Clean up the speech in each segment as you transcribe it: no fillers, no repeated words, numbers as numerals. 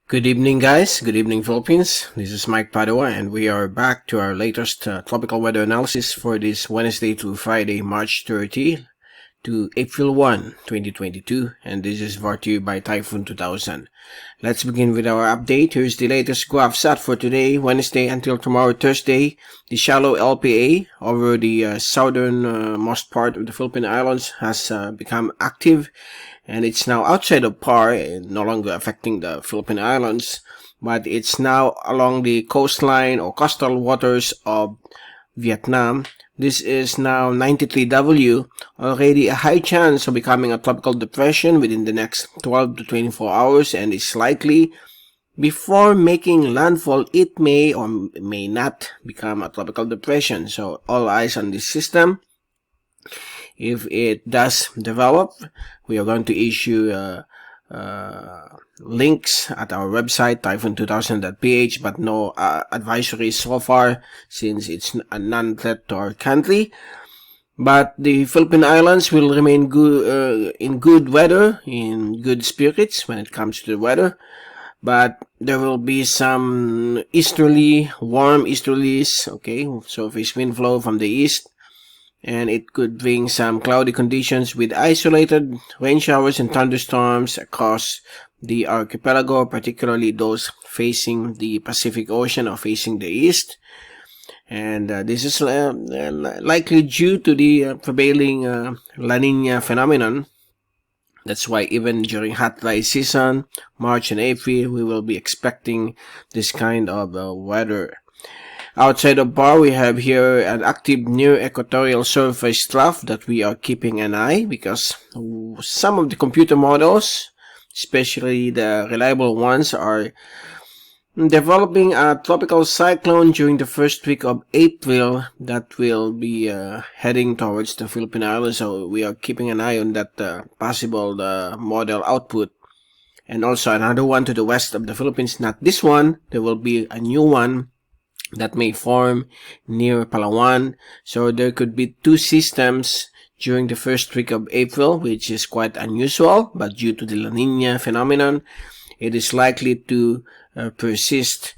Good evening, guys. Good evening, Philippines. This is Mike Padua, and we are back to our latest tropical weather analysis for this Wednesday to Friday, March 30 to April 1, 2022, and this is brought to you by Typhoon 2000. Let's begin with our update. Here's the latest graph set for today, Wednesday until tomorrow, Thursday. The shallow LPA over the southernmost part of the Philippine Islands has become active, and it's now outside of par, no longer affecting the Philippine Islands, but it's now along the coastline or coastal waters of Vietnam. This is now 93W, already a high chance of becoming a tropical depression within the next 12 to 24 hours, and is likely, before making landfall, it may or may not become a tropical depression. So all eyes on this system. If it does develop, we are going to issue links at our website, typhoon2000.ph, but no advisories so far since it's a non-threat to our country. But the Philippine Islands will remain in good weather, in good spirits when it comes to the weather. But there will be some warm easterlies, okay, surface wind flow from the east. And it could bring some cloudy conditions with isolated rain showers and thunderstorms across the archipelago, particularly those facing the Pacific Ocean or facing the east. And this is likely due to the prevailing La Nina phenomenon. That's why even during hot dry season, March and April, we will be expecting this kind of weather. Outside of bar, we have here an active near equatorial surface trough that we are keeping an eye, because some of the computer models, especially the reliable ones, are developing a tropical cyclone during the first week of April that will be heading towards the Philippine Islands. So we are keeping an eye on that possible model output. And also another one to the west of the Philippines, not this one, there will be a new one that may form near Palawan. So there could be two systems during the first week of April, which is quite unusual, but due to the La Nina phenomenon, it is likely to persist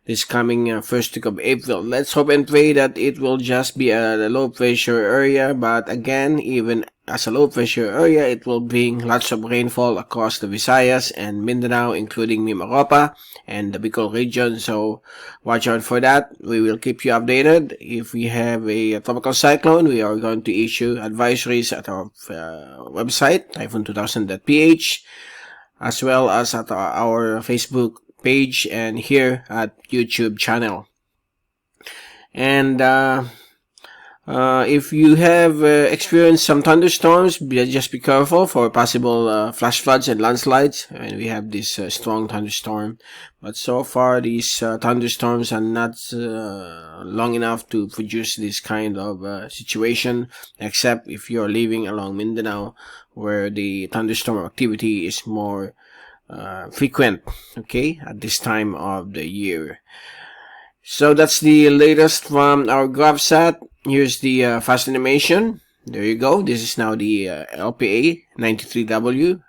this coming first week of April. Let's hope and pray that it will just be a low pressure area, but again, even as a low pressure area, it will bring lots of rainfall across the Visayas and Mindanao, including Mimaropa and the Bicol region. So watch out for that. We will keep you updated. If we have a tropical cyclone, we are going to issue advisories at our website, typhoon2000.ph, as well as at our Facebook page and here at YouTube channel. And if you have experienced some thunderstorms, just be careful for possible flash floods and landslides. And we have this strong thunderstorm, but so far these thunderstorms are not long enough to produce this kind of situation, except if you're living along Mindanao, where the thunderstorm activity is more frequent, okay, at this time of the year. So that's the latest from our graph set. Here's the fast animation. There you go. This is now the LPA 93W,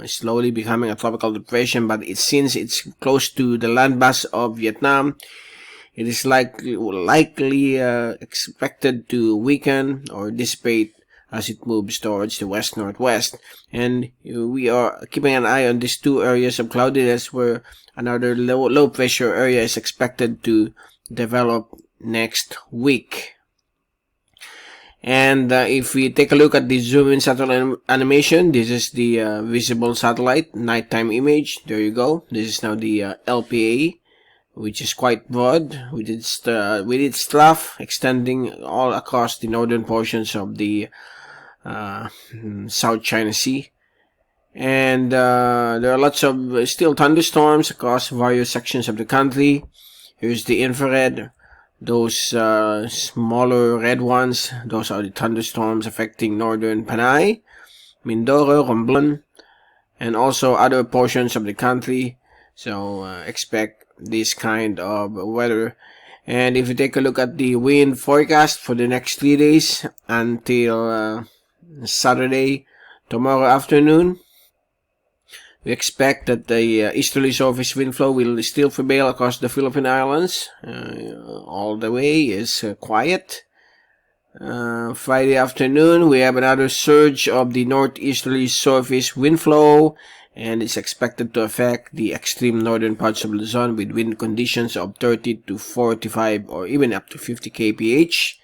slowly becoming a tropical depression, but since it's close to the landmass of Vietnam, it is likely expected to weaken or dissipate as it moves towards the west-northwest. And we are keeping an eye on these two areas of cloudiness where another low pressure area is expected to develop next week. And if we take a look at the zoom in satellite animation, this is the visible satellite nighttime image. There you go. This is now the LPA, which is quite broad with its trough extending all across the northern portions of the South China Sea. And there are lots of still thunderstorms across various sections of the country. Here's the infrared. Those smaller red ones, those are the thunderstorms affecting northern Panay, Mindoro, Romblon, and also other portions of the country. So expect this kind of weather. And if you take a look at the wind forecast for the next 3 days until Saturday, tomorrow afternoon, We expect that the easterly surface wind flow will still prevail across the Philippine Islands. All the way is quiet. Friday afternoon, we have another surge of the northeasterly surface wind flow, and it's expected to affect the extreme northern parts of Luzon with wind conditions of 30 to 45 or even up to 50 kph,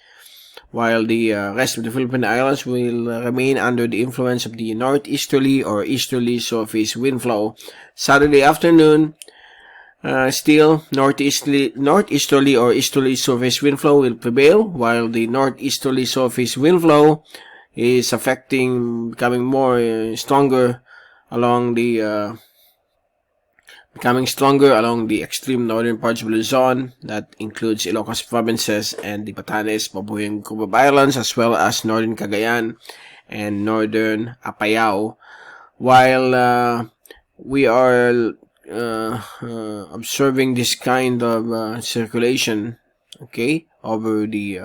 while the rest of the Philippine Islands will remain under the influence of the northeasterly or easterly surface wind flow. Saturday afternoon, still northeasterly or easterly surface wind flow will prevail, while the northeasterly surface wind flow is becoming more stronger along the extreme northern parts of Luzon. That includes Ilocos provinces and the Batanes, Babuyan, Cubab Islands, as well as northern Cagayan and northern Apayao. While we are observing this kind of circulation, okay, over the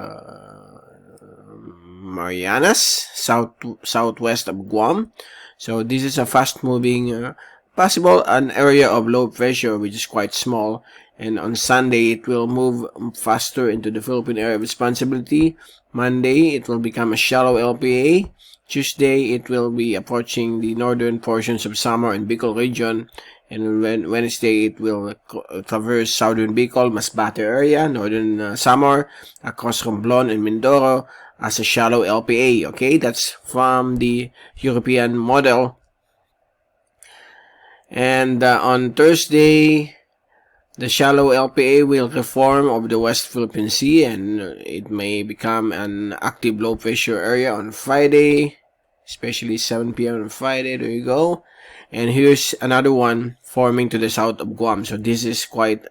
Marianas, southwest of Guam. So this is a fast-moving, possible an area of low pressure which is quite small, and on Sunday it will move faster into the Philippine area of responsibility. Monday it will become a shallow LPA. Tuesday it will be approaching the northern portions of Samar and Bicol region, and Wednesday it will traverse southern Bicol, Masbate area, northern Samar, across Romblon and Mindoro as a shallow LPA. Okay, that's from the European model. And on Thursday, the shallow LPA will reform over the West Philippine Sea, and it may become an active low pressure area on Friday, especially 7 p.m. on Friday. There you go. And here's another one forming to the south of Guam. So this is quite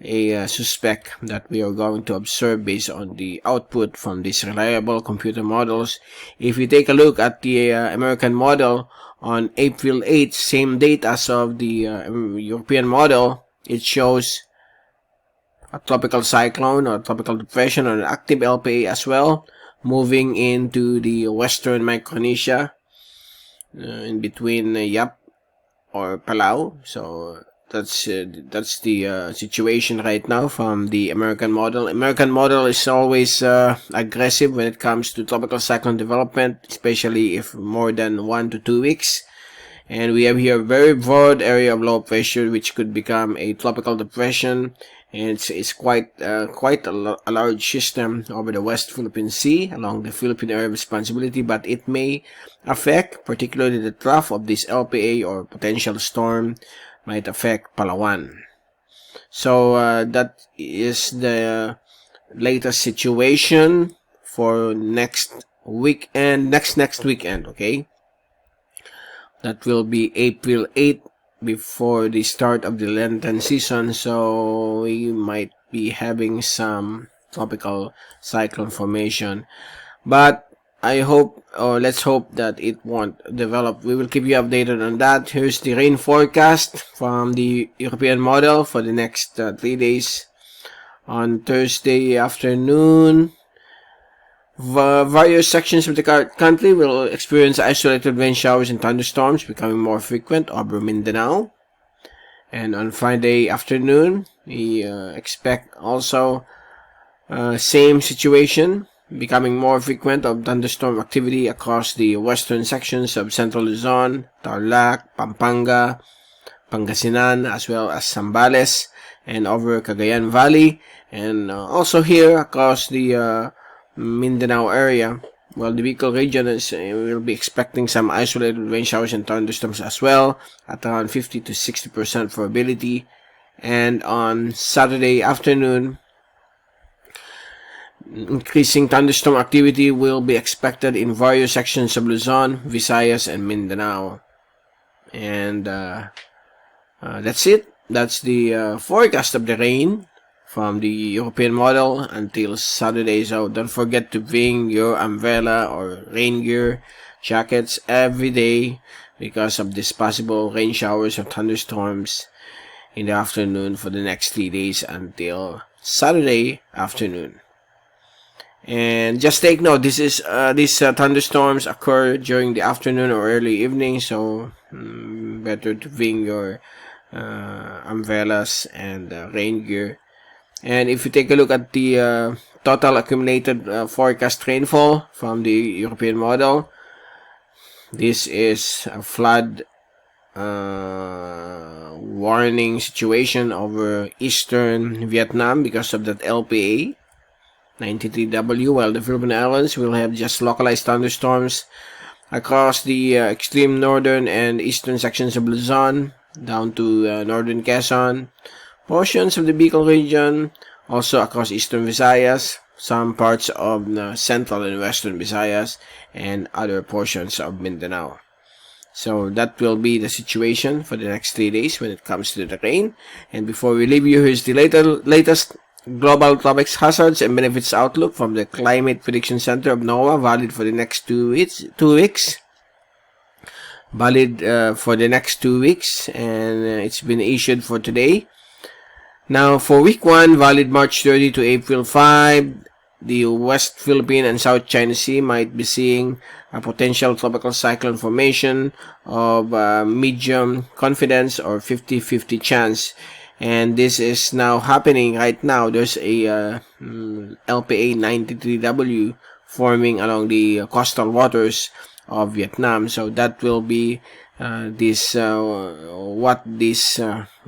a suspect that we are going to observe based on the output from these reliable computer models. If you take a look at the American model on April 8th, same date as of the European model, it shows a tropical cyclone or tropical depression or an active LPA as well, moving into the western Micronesia, in between Yap or Palau. So that's the situation right now from the American model. American model is always aggressive when it comes to tropical cyclone development, especially if more than 1 to 2 weeks. And we have here a very broad area of low pressure which could become a tropical depression, and it's quite a large system over the West Philippine Sea along the Philippine area of responsibility, but it may affect particularly the trough of this LPA, or potential storm might affect Palawan. So that is the latest situation for next weekend, next weekend, okay? That will be April 8th, before the start of the Lenten season, so we might be having some tropical cyclone formation. But I hope, or let's hope, that it won't develop. We will keep you updated on that. Here's the rain forecast from the European model for the next 3 days. On Thursday afternoon, various sections of the country will experience isolated rain showers and thunderstorms becoming more frequent over Mindanao. And on Friday afternoon, we expect also same situation, becoming more frequent of thunderstorm activity across the western sections of Central Luzon, Tarlac, Pampanga, Pangasinan, as well as Zambales, and over Cagayan Valley, and also here across the Mindanao area. Well, the Bicol region will be expecting some isolated rain showers and thunderstorms as well, at around 50 to 60% probability. And on Saturday afternoon, increasing thunderstorm activity will be expected in various sections of Luzon, Visayas, and Mindanao. And that's it. That's the forecast of the rain from the European model until Saturday. So don't forget to bring your umbrella or rain gear, jackets every day, because of this possible rain showers or thunderstorms in the afternoon for the next 3 days until Saturday afternoon. And just take note, these thunderstorms occur during the afternoon or early evening, so better to bring your umbrellas and rain gear. And if you take a look at the total accumulated forecast rainfall from the European model, this is a flood warning situation over eastern Vietnam because of that LPA 93W, while the Philippine Islands will have just localized thunderstorms across the extreme northern and eastern sections of Luzon down to northern Quezon, portions of the Bicol region, also across eastern Visayas, some parts of central and western Visayas, and other portions of Mindanao. So that will be the situation for the next 3 days when it comes to the rain. And before we leave you, here's the latest global tropics hazards and benefits outlook from the Climate Prediction Center of NOAA, valid for the next 2 weeks. Valid for the next 2 weeks, and it's been issued for today. Now, for week 1, valid March 30 to April 5, the West Philippine and South China Sea might be seeing a potential tropical cyclone formation of medium confidence or 50-50 chance. And this is now happening right now. There's a LPA 93W forming along the coastal waters of Vietnam. So that will be what this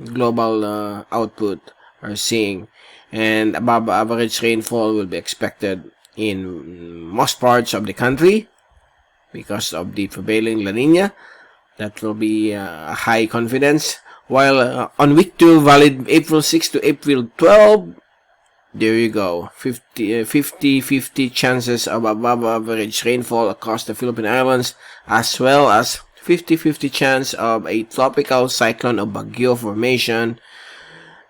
global output are seeing. And above average rainfall will be expected in most parts of the country because of the prevailing La Nina. That will be high confidence. While on week 2, valid April 6 to April 12, there you go, 50-50 chances of above average rainfall across the Philippine Islands, as well as 50-50 chance of a tropical cyclone or bagyo formation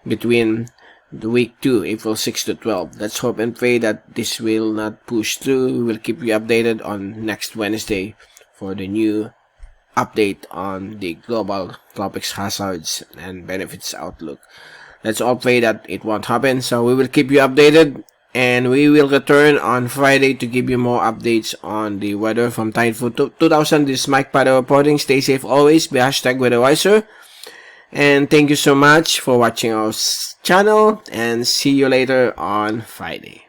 between the week 2, April 6 to 12. Let's hope and pray that this will not push through. We will keep you updated on next Wednesday for the new update on the global tropics hazards and benefits outlook. Let's all pray that it won't happen. So we will keep you updated, and we will return on Friday to give you more updates on the weather from Typhoon 2000. This is Mike Padua reporting. Stay safe always. Be #WeatherWiser. And thank you so much for watching our channel, and see you later on Friday.